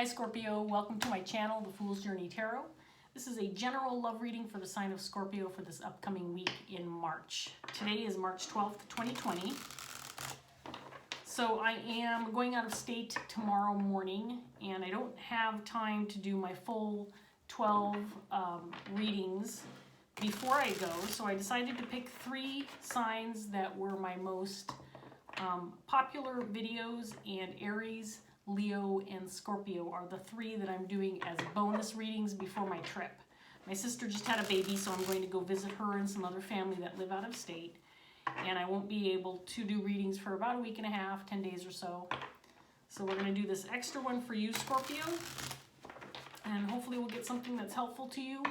Hi Scorpio, welcome to my channel, The Fool's Journey Tarot. This is a general love reading for the sign of Scorpio for this upcoming week in March. Today is March 12th, 2020. So I am going out of state tomorrow morning and I don't have time to do my full 12 readings before I go. So I decided to pick 3 signs that were my most popular videos, and Aries, Leo, and Scorpio are the 3 that I'm doing as bonus readings before my trip. My sister just had a baby, so I'm going to go visit her and some other family that live out of state. And I won't be able to do readings for about a week and a half, 10 days or so. So we're going to do this extra one for you, Scorpio. And hopefully we'll get something that's helpful to you,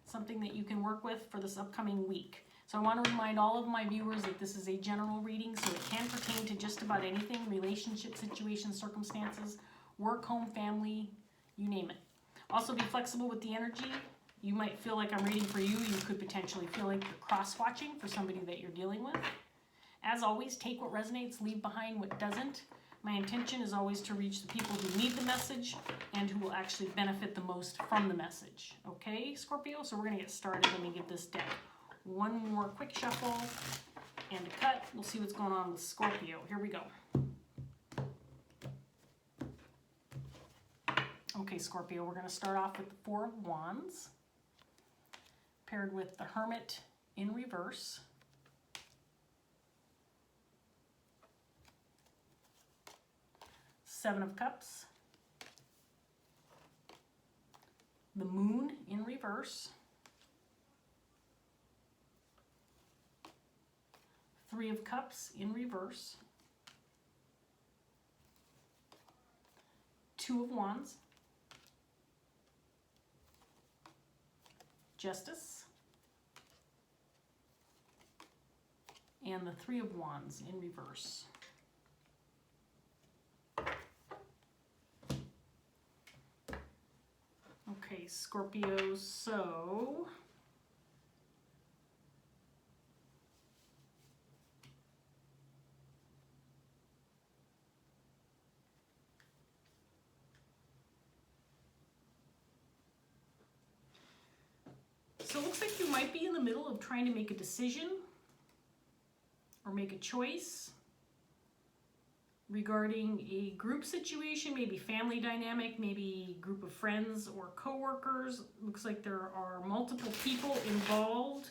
something that you can work with for this upcoming week. So I want to remind all of my viewers that this is a general reading, so it can pertain to just about anything, relationship, situations, circumstances, work, home, family, you name it. Also be flexible with the energy. You might feel like I'm reading for you. You could potentially feel like you're cross-watching for somebody that you're dealing with. As always, take what resonates, leave behind what doesn't. My intention is always to reach the people who need the message and who will actually benefit the most from the message. Okay, Scorpio? So we're going to get started. Let me give this deck one more quick shuffle and a cut. We'll see what's going on with Scorpio. Here we go. Okay, Scorpio, we're going to start off with the 4 of Wands, paired with the Hermit in reverse, Seven of Cups, the Moon in reverse, 3 of Cups in reverse, 2 of Wands, Justice, and the 3 of Wands in reverse. Okay, Scorpio, so it looks like you might be in the middle of trying to make a decision or make a choice regarding a group situation, maybe family dynamic, maybe group of friends or coworkers. Looks like there are multiple people involved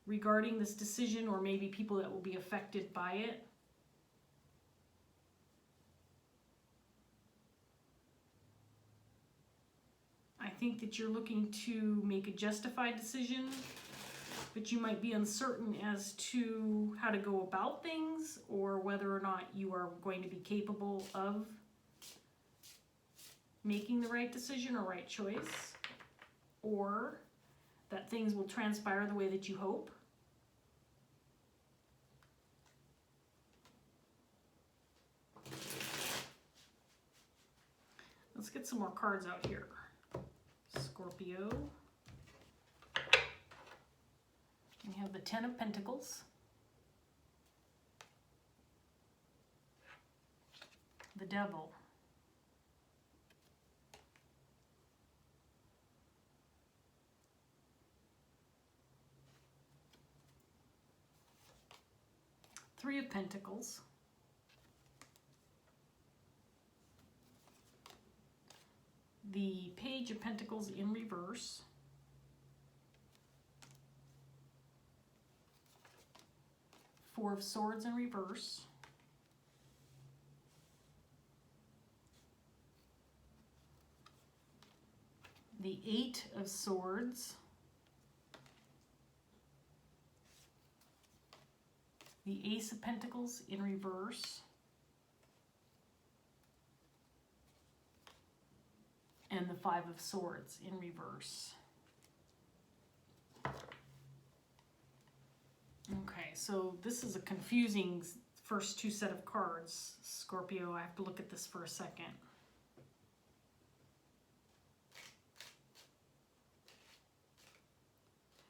regarding this decision, or maybe people that will be affected by it. I think that you're looking to make a justified decision, but you might be uncertain as to how to go about things or whether or not you are going to be capable of making the right decision or right choice, or that things will transpire the way that you hope. Let's get some more cards out here, Scorpio. We have the 10 of Pentacles, the Devil, Three of Pentacles, the Page of Pentacles in reverse, Four of Swords in reverse, the 8 of Swords, the Ace of Pentacles in reverse, and the 5 of Swords in reverse. Okay, so this is a confusing first 2 set of cards, Scorpio. I have to look at this for a second.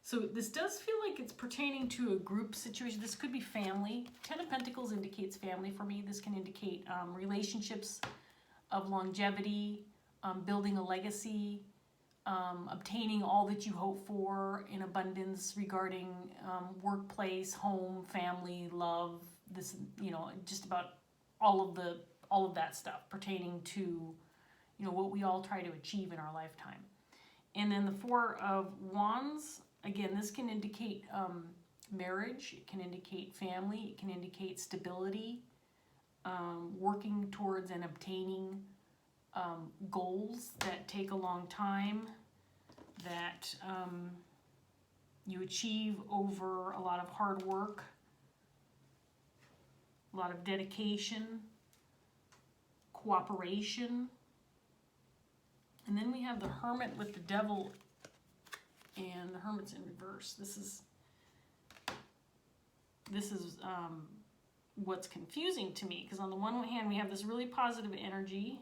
So this does feel like it's pertaining to a group situation. This could be family. 10 of Pentacles indicates family for me. This can indicate relationships of longevity, building a legacy, obtaining all that you hope for in abundance regarding workplace, home, family, love, this, just about all of that stuff pertaining to, what we all try to achieve in our lifetime. And then the Four of Wands, again, this can indicate marriage, it can indicate family, it can indicate stability, working towards and obtaining goals that take a long time, that you achieve over a lot of hard work, a lot of dedication, cooperation. And then we have the Hermit with the Devil, and the Hermit's in reverse. This is what's confusing to me, because on the one hand we have this really positive energy,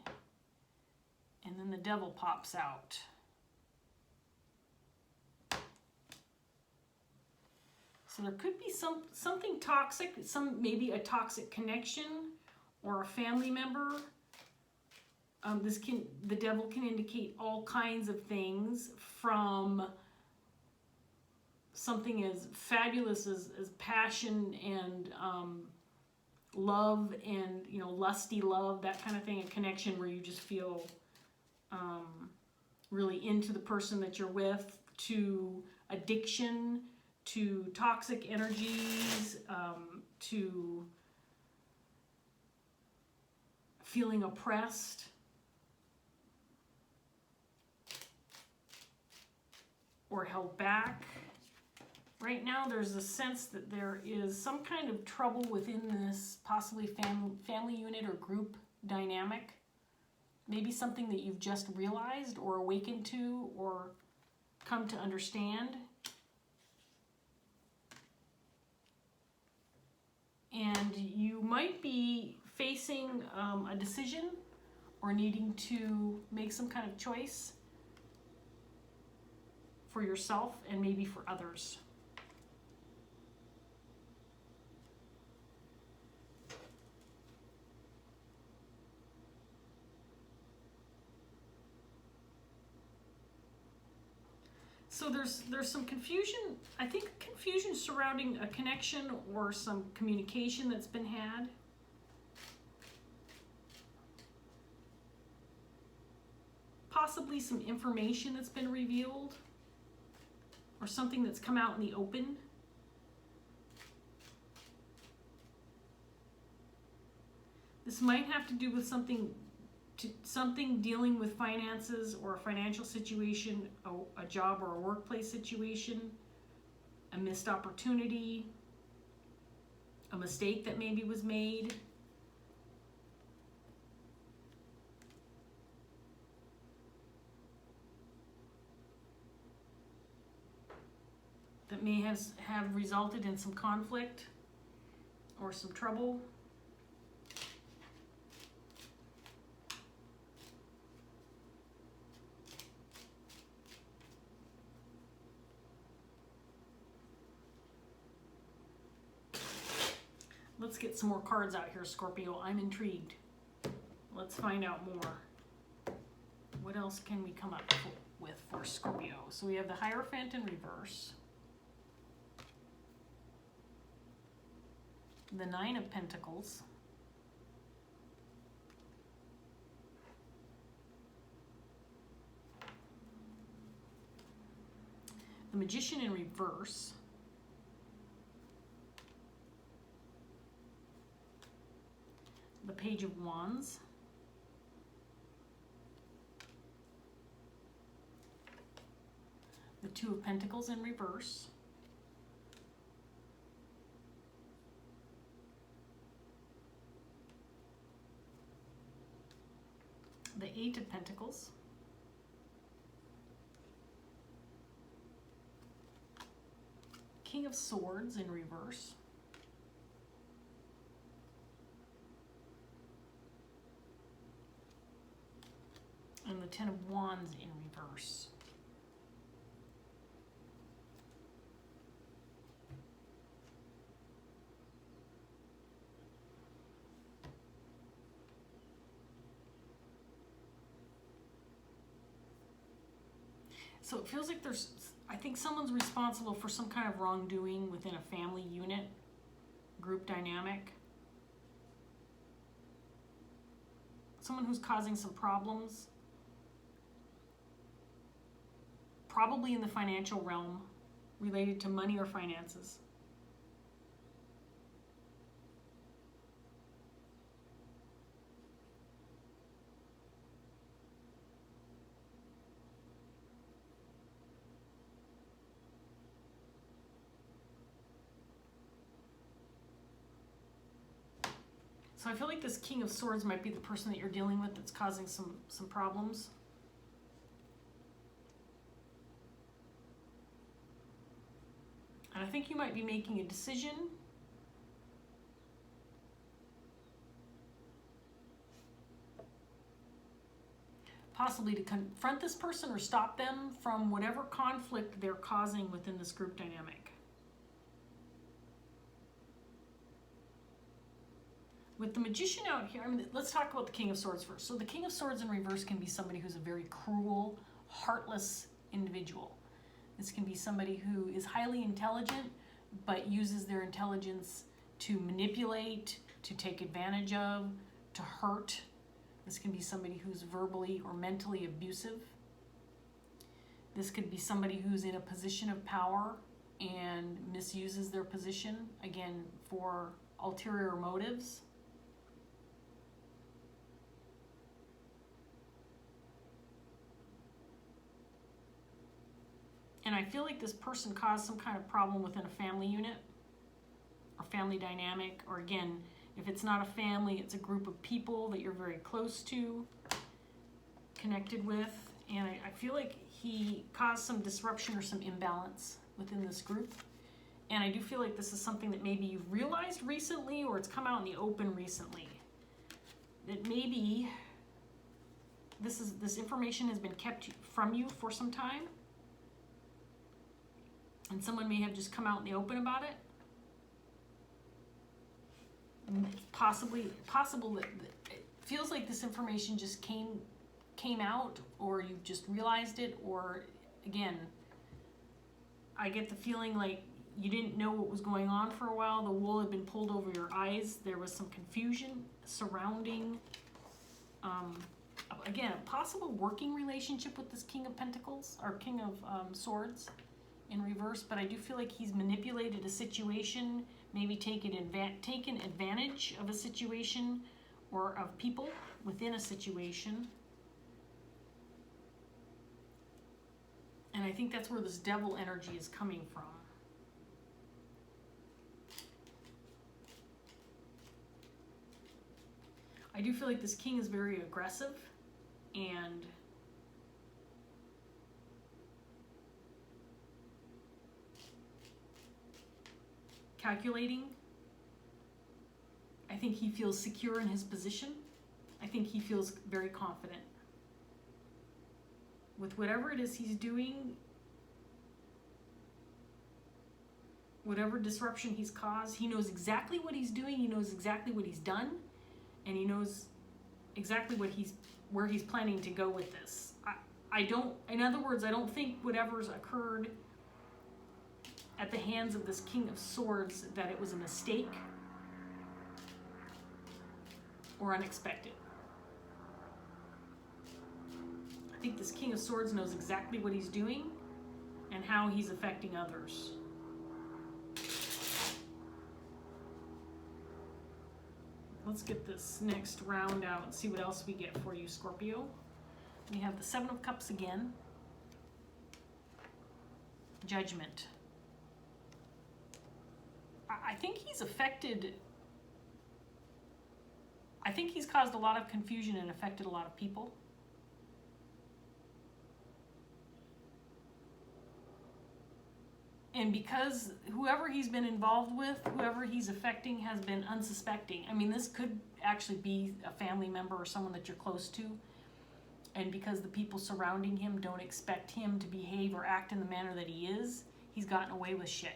and then the Devil pops out. So there could be something toxic, maybe a toxic connection or a family member. The Devil can indicate all kinds of things, from something as fabulous as passion and love and, lusty love, that kind of thing, a connection where you just feel really into the person that you're with, to addiction, to toxic energies, to feeling oppressed. Or held back. Right now there's a sense that there is some kind of trouble within this possibly family unit or group dynamic. Maybe something that you've just realized or awakened to or come to understand. And you might be facing a decision or needing to make some kind of choice for yourself and maybe for others. So there's some confusion, I think confusion surrounding a connection or some communication that's been had. Possibly some information that's been revealed, or something that's come out in the open. This might have to do with something dealing with finances or a financial situation, a job or a workplace situation, a missed opportunity, a mistake that maybe was made. That may have resulted in some conflict or some trouble. Let's get some more cards out here, Scorpio. I'm intrigued. Let's find out more. What else can we come up with for Scorpio? So we have the Hierophant in reverse. The Nine of Pentacles. The Magician in reverse. The Page of Wands. The Two of Pentacles in reverse. The Eight of Pentacles. King of Swords in reverse. And the Ten of Wands in reverse. So it feels like I think someone's responsible for some kind of wrongdoing within a family unit, group dynamic. Someone who's causing some problems, probably in the financial realm, related to money or finances. So I feel like this King of Swords might be the person that you're dealing with that's causing some problems. And I think you might be making a decision possibly to confront this person or stop them from whatever conflict they're causing within this group dynamic. With the Magician out here, I mean, let's talk about the King of Swords first. So the King of Swords in reverse can be somebody who's a very cruel, heartless individual. This can be somebody who is highly intelligent, but uses their intelligence to manipulate, to take advantage of, to hurt. This can be somebody who's verbally or mentally abusive. This could be somebody who's in a position of power and misuses their position, again, for ulterior motives. And I feel like this person caused some kind of problem within a family unit or family dynamic, or again, if it's not a family, it's a group of people that you're very close to, connected with. And I feel like he caused some disruption or some imbalance within this group. And I do feel like this is something that maybe you've realized recently, or it's come out in the open recently. That maybe this information has been kept from you for some time. And someone may have just come out in the open about it. It's possible that it feels like this information just came out, or you just realized it, or again, I get the feeling like you didn't know what was going on for a while. The wool had been pulled over your eyes. There was some confusion surrounding, again, a possible working relationship with this King of Pentacles, or King of Swords in reverse, but I do feel like he's manipulated a situation, maybe taken advantage of a situation or of people within a situation. And I think that's where this devil energy is coming from. I do feel like this king is very aggressive and calculating. I think he feels secure in his position. I think he feels very confident with whatever it is he's doing, whatever disruption he's caused. He knows exactly what he's doing. He knows exactly what he's done, and he knows exactly where he's planning to go with this. In other words, I don't think whatever's occurred at the hands of this King of Swords, that it was a mistake or unexpected. I think this King of Swords knows exactly what he's doing and how he's affecting others. Let's get this next round out and see what else we get for you, Scorpio. We have the Seven of Cups again. Judgment. I think he's affected. I think he's caused a lot of confusion and affected a lot of people. And because whoever he's been involved with, whoever he's affecting, has been unsuspecting. I mean, this could actually be a family member or someone that you're close to. And because the people surrounding him don't expect him to behave or act in the manner that he is, he's gotten away with shit.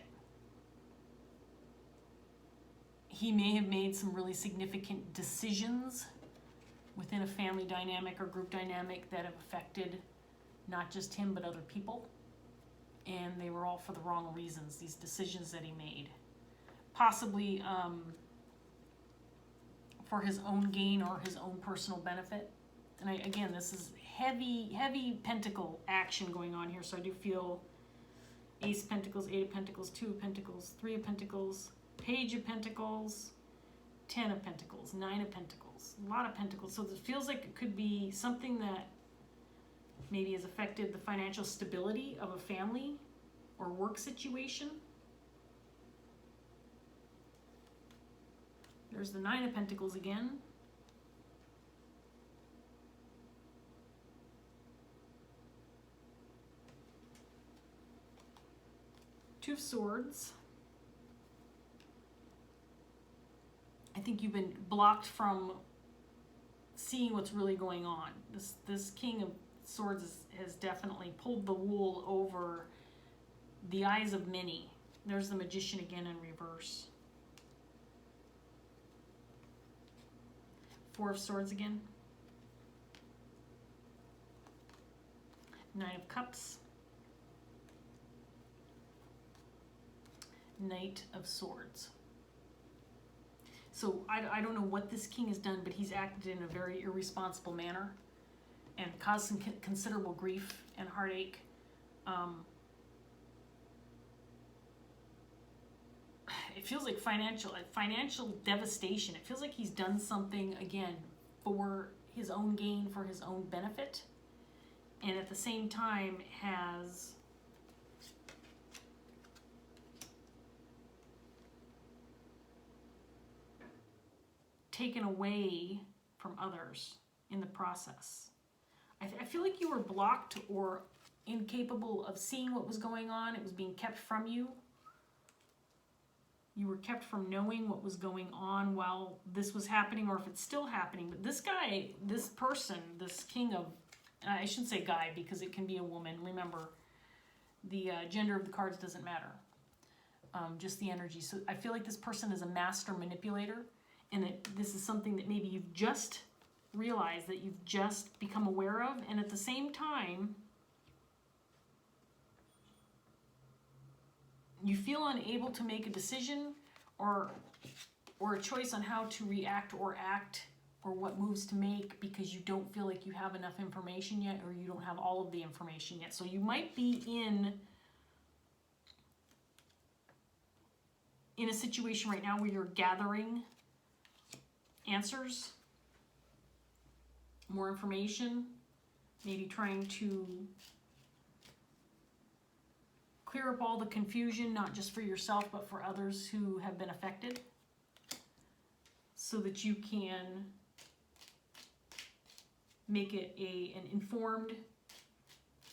He may have made some really significant decisions within a family dynamic or group dynamic that have affected not just him, but other people. And they were all for the wrong reasons, these decisions that he made. Possibly for his own gain or his own personal benefit. And again, this is heavy pentacle action going on here. So I do feel Ace of Pentacles, Eight of Pentacles, Two of Pentacles, Three of Pentacles, Page of Pentacles, 10 of Pentacles, 9 of Pentacles, a lot of Pentacles. So it feels like it could be something that maybe has affected the financial stability of a family or work situation. There's the 9 of Pentacles again. Two of Swords. I think you've been blocked from seeing what's really going on. This King of Swords has definitely pulled the wool over the eyes of many. There's the Magician again in reverse. Four of Swords again. Nine of Cups. Knight of Swords. So I don't know what this king has done, but he's acted in a very irresponsible manner and caused some considerable grief and heartache. It feels like financial devastation. It feels like he's done something, again, for his own gain, for his own benefit, and at the same time has taken away from others in the process. I feel like you were blocked or incapable of seeing what was going on. It was being kept from you. You were kept from knowing what was going on while this was happening, or if it's still happening. But this guy, this person, this king of, I shouldn't say guy because it can be a woman. Remember, the gender of the cards doesn't matter. Just the energy. So I feel like this person is a master manipulator, and that this is something that maybe you've just realized, that you've just become aware of, and at the same time, you feel unable to make a decision or a choice on how to react or act or what moves to make because you don't feel like you have enough information yet, or you don't have all of the information yet. So you might be in a situation right now where you're gathering answers, more information, maybe trying to clear up all the confusion, not just for yourself, but for others who have been affected, so that you can make it an informed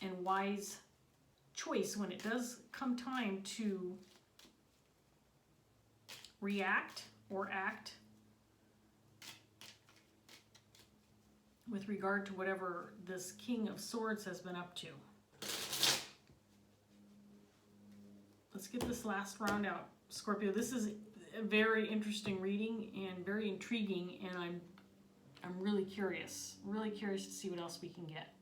and wise choice when it does come time to react or act with regard to whatever this King of Swords has been up to. Let's get this last round out, Scorpio. This is a very interesting reading and very intriguing, and I'm really curious to see what else we can get.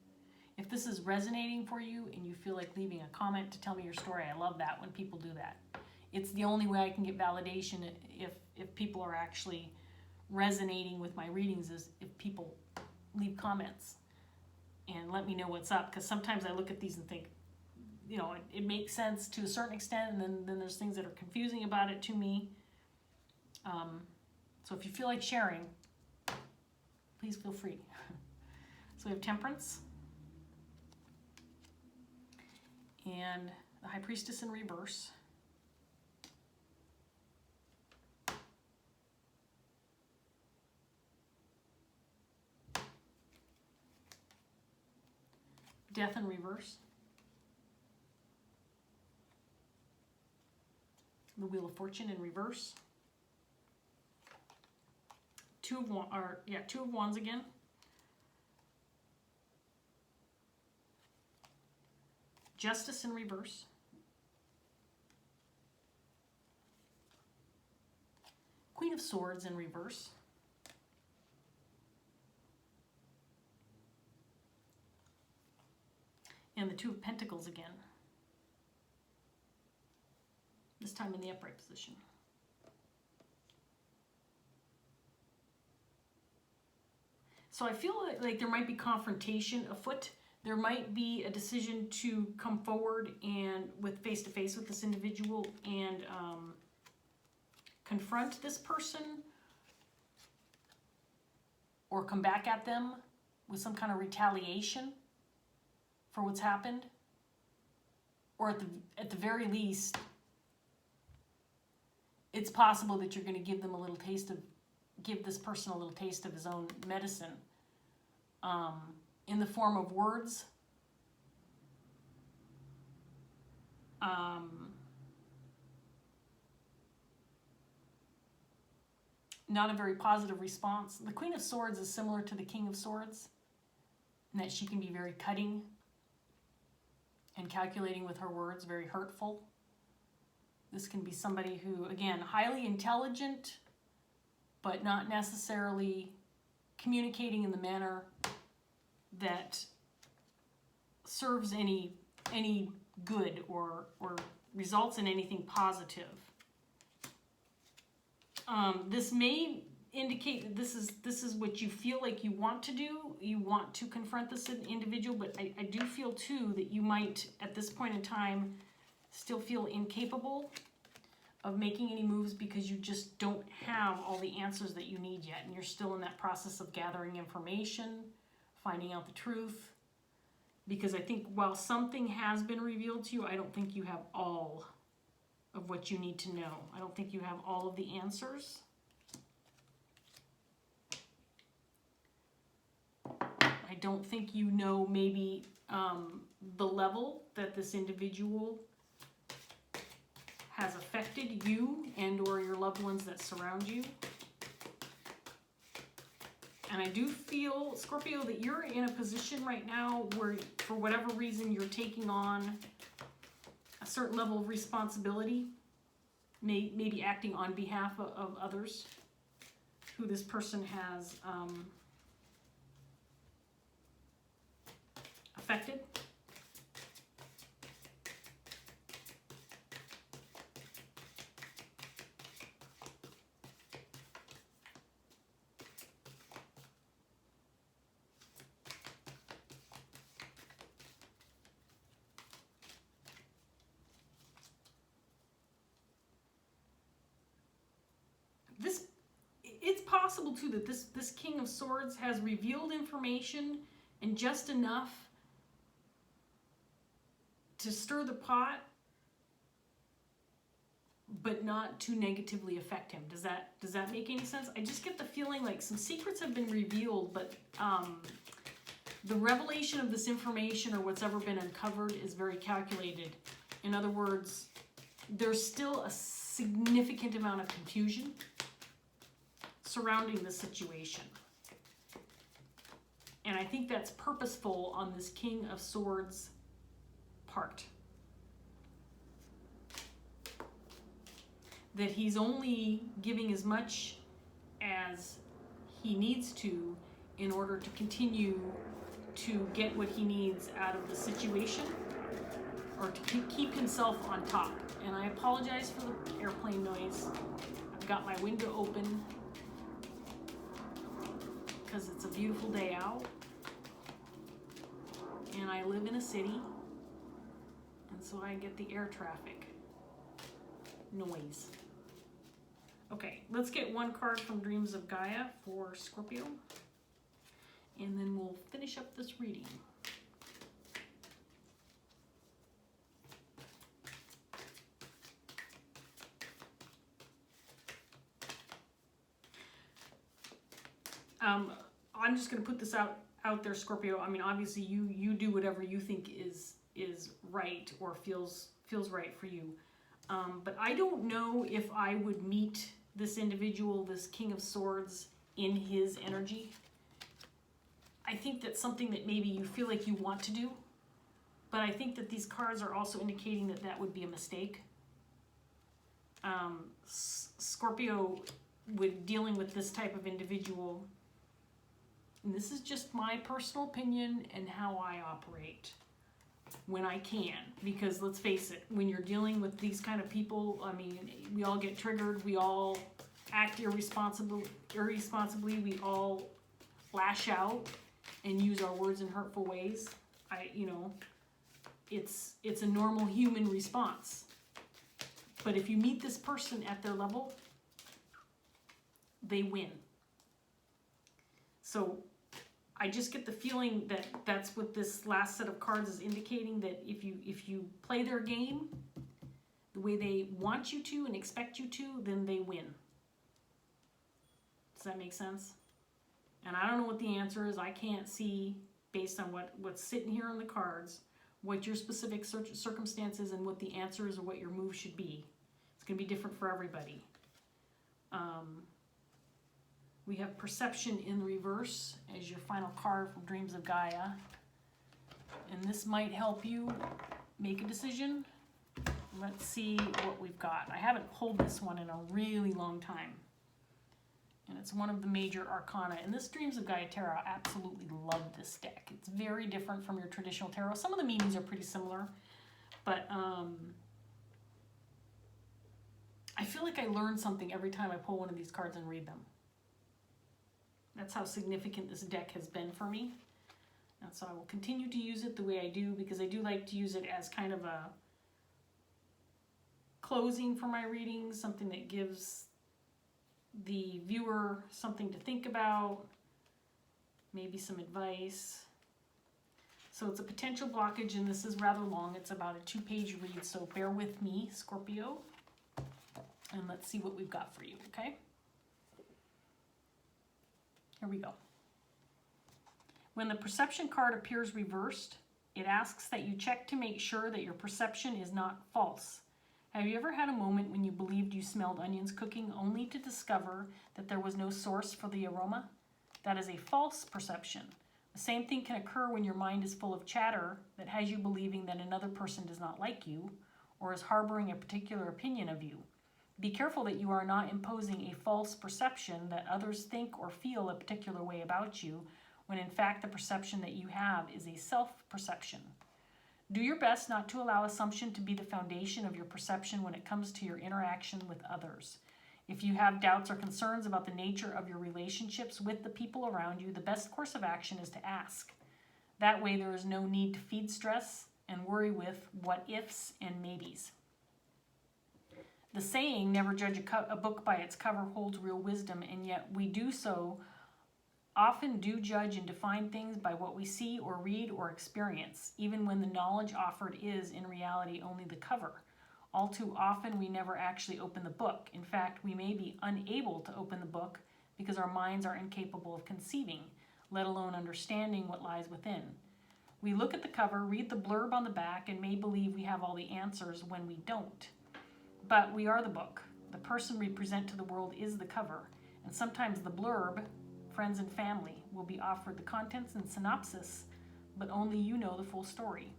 If this is resonating for you and you feel like leaving a comment to tell me your story, I love that when people do that. It's the only way I can get validation if people are actually resonating with my readings, is if people leave comments and let me know what's up, because sometimes I look at these and think, you know, it makes sense to a certain extent, and then there's things that are confusing about it to me. So if you feel like sharing, please feel free. So we have Temperance and the High Priestess in reverse. Death in reverse. The Wheel of Fortune in reverse. Two of Wands again. Justice in reverse. Queen of Swords in reverse. And the Two of Pentacles again. This time in the upright position. So I feel like there might be confrontation afoot. There might be a decision to come forward and with face-to-face with this individual and confront this person or come back at them with some kind of retaliation for what's happened. Or at the very least, it's possible that you're going to give them give this person a little taste of his own medicine in the form of words. Not a very positive response. The Queen of Swords is similar to the King of Swords in that she can be very cutting and calculating with her words, very hurtful. This can be somebody who, again, highly intelligent, but not necessarily communicating in the manner that serves any good or results in anything positive. This may indicate that this is what you feel like you want to do. You want to confront this individual, but I do feel too that you might, at this point in time, still feel incapable of making any moves because you just don't have all the answers that you need yet. And you're still in that process of gathering information, finding out the truth. Because I think while something has been revealed to you, I don't think you have all of what you need to know. I don't think you have all of the answers. I don't think you know maybe the level that this individual has affected you and or your loved ones that surround you. And I do feel, Scorpio, that you're in a position right now where, for whatever reason, you're taking on a certain level of responsibility, maybe acting on behalf of others who this person has affected. It's possible too that this King of Swords has revealed information and just enough to stir the pot, but not to negatively affect him. Does that make any sense? I just get the feeling like some secrets have been revealed, but the revelation of this information or what's ever been uncovered is very calculated. In other words, there's still a significant amount of confusion surrounding the situation. And I think that's purposeful on this King of Swords part. That he's only giving as much as he needs to in order to continue to get what he needs out of the situation or to keep himself on top. And I apologize for the airplane noise. I've got my window open because it's a beautiful day out. And I live in a city, and so I get the air traffic noise. Okay, let's get one card from Dreams of Gaia for Scorpio, and then we'll finish up this reading. I'm just going to put this out there, Scorpio. I mean, obviously you do whatever you think is right or feels right for you. But I don't know if I would meet this individual, this King of Swords, in his energy. I think that's something that maybe you feel like you want to do, but I think that these cards are also indicating that that would be a mistake. Scorpio, with dealing with this type of individual, and this is just my personal opinion and how I operate. when I can, because let's face it, when you're dealing with these kind of people, I mean, we all get triggered, we all act irresponsibly, we all lash out and use our words in hurtful ways. It's a normal human response. But if you meet this person at their level, they win. So I just get the feeling that that's what this last set of cards is indicating, that if you play their game the way they want you to and expect you to, then they win. Does that make sense? And I don't know what the answer is. I can't see, based on what's sitting here on the cards, what your specific circumstances and what the answer is or what your move should be. It's going to be different for everybody. We have Perception in reverse as your final card from Dreams of Gaia. And this might help you make a decision. Let's see what we've got. I haven't pulled this one in a really long time. And it's one of the major arcana. And this Dreams of Gaia Tarot, I absolutely love this deck. It's very different from your traditional tarot. Some of the meanings are pretty similar, but I feel like I learn something every time I pull one of these cards and read them. That's how significant this deck has been for me. And so I will continue to use it the way I do, because I do like to use it as kind of a closing for my readings, something that gives the viewer something to think about, maybe some advice. So it's a potential blockage, and this is rather long. It's about a 2-page read, so bear with me, Scorpio. And let's see what we've got for you, okay? Here we go. When the perception card appears reversed, it asks that you check to make sure that your perception is not false. Have you ever had a moment when you believed you smelled onions cooking only to discover that there was no source for the aroma? That is a false perception. The same thing can occur when your mind is full of chatter that has you believing that another person does not like you or is harboring a particular opinion of you. Be careful that you are not imposing a false perception that others think or feel a particular way about you, when in fact the perception that you have is a self-perception. Do your best not to allow assumption to be the foundation of your perception when it comes to your interaction with others. If you have doubts or concerns about the nature of your relationships with the people around you, the best course of action is to ask. That way there is no need to feed stress and worry with what-ifs and maybes. The saying, never judge a book by its cover, holds real wisdom, and yet we do so often do judge and define things by what we see or read or experience, even when the knowledge offered is, in reality, only the cover. All too often, we never actually open the book. In fact, we may be unable to open the book because our minds are incapable of conceiving, let alone understanding what lies within. We look at the cover, read the blurb on the back, and may believe we have all the answers when we don't. But we are the book. The person we present to the world is the cover, and sometimes the blurb, friends and family, will be offered the contents and synopsis, but only you know the full story.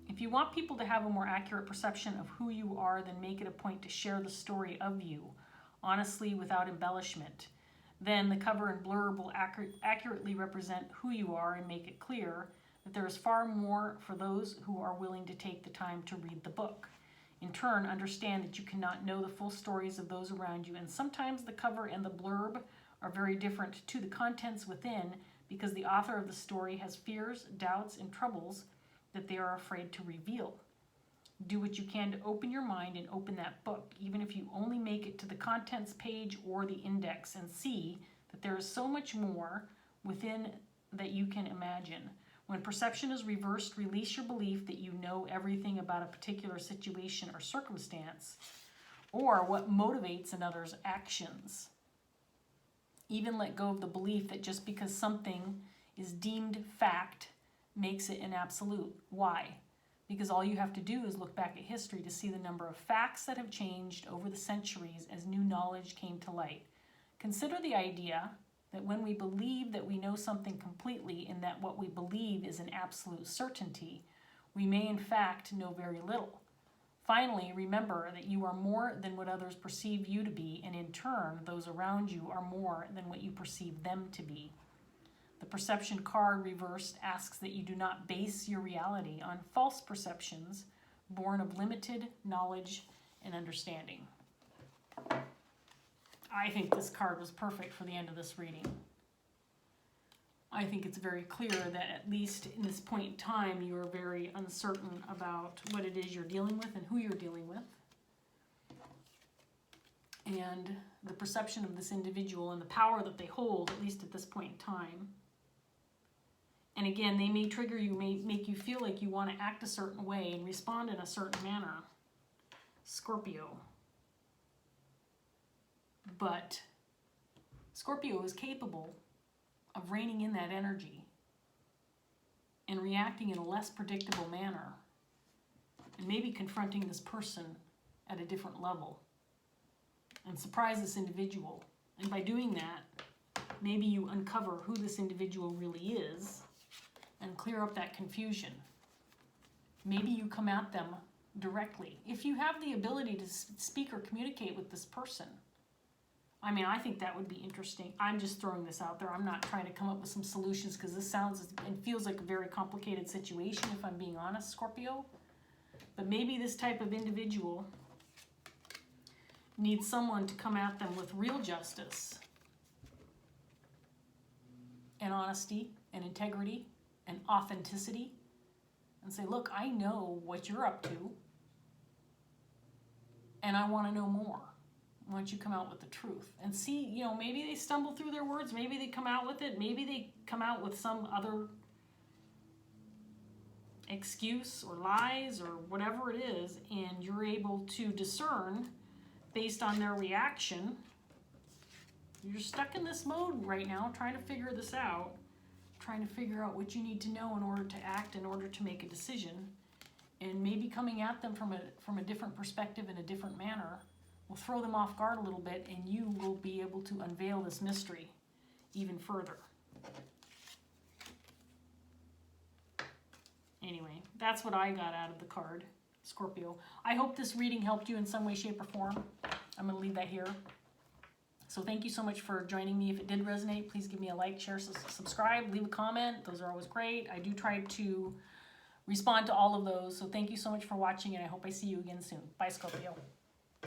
If you want people to have a more accurate perception of who you are, then make it a point to share the story of you, honestly, without embellishment. Then the cover and blurb will accurately represent who you are and make it clear that there is far more for those who are willing to take the time to read the book. In turn, understand that you cannot know the full stories of those around you, and sometimes the cover and the blurb are very different to the contents within, because the author of the story has fears, doubts, and troubles that they are afraid to reveal. Do what you can to open your mind and open that book, even if you only make it to the contents page or the index, and see that there is so much more within that you can imagine. When perception is reversed, release your belief that you know everything about a particular situation or circumstance, or what motivates another's actions. Even let go of the belief that just because something is deemed fact makes it an absolute. Why? Because all you have to do is look back at history to see the number of facts that have changed over the centuries as new knowledge came to light. Consider the idea that when we believe that we know something completely and that what we believe is an absolute certainty, we may in fact know very little. Finally, remember that you are more than what others perceive you to be, and in turn, those around you are more than what you perceive them to be. The perception card reversed asks that you do not base your reality on false perceptions born of limited knowledge and understanding. I think this card was perfect for the end of this reading. I think it's very clear that at least in this point in time, you are very uncertain about what it is you're dealing with and who you're dealing with. And the perception of this individual and the power that they hold, at least at this point in time. And again, they may trigger you, may make you feel like you want to act a certain way and respond in a certain manner, Scorpio. But Scorpio is capable of reining in that energy and reacting in a less predictable manner and maybe confronting this person at a different level and surprise this individual. And by doing that, maybe you uncover who this individual really is and clear up that confusion. Maybe you come at them directly. If you have the ability to speak or communicate with this person, I mean, I think that would be interesting. I'm just throwing this out there. I'm not trying to come up with some solutions because this sounds and feels like a very complicated situation, if I'm being honest, Scorpio. But maybe this type of individual needs someone to come at them with real justice and honesty and integrity and authenticity and say, look, I know what you're up to and I want to know more. Why don't you come out with the truth and see, you know, maybe they stumble through their words, maybe they come out with it, maybe they come out with some other excuse or lies or whatever it is, and you're able to discern based on their reaction. You're stuck in this mode right now, trying to figure this out, trying to figure out what you need to know in order to act, in order to make a decision, and maybe coming at them from a different perspective in a different manner will throw them off guard a little bit, and you will be able to unveil this mystery even further. Anyway, that's what I got out of the card, Scorpio. I hope this reading helped you in some way, shape, or form. I'm going to leave that here. So thank you so much for joining me. If it did resonate, please give me a like, share, subscribe, leave a comment. Those are always great. I do try to respond to all of those. So thank you so much for watching, and I hope I see you again soon. Bye, Scorpio.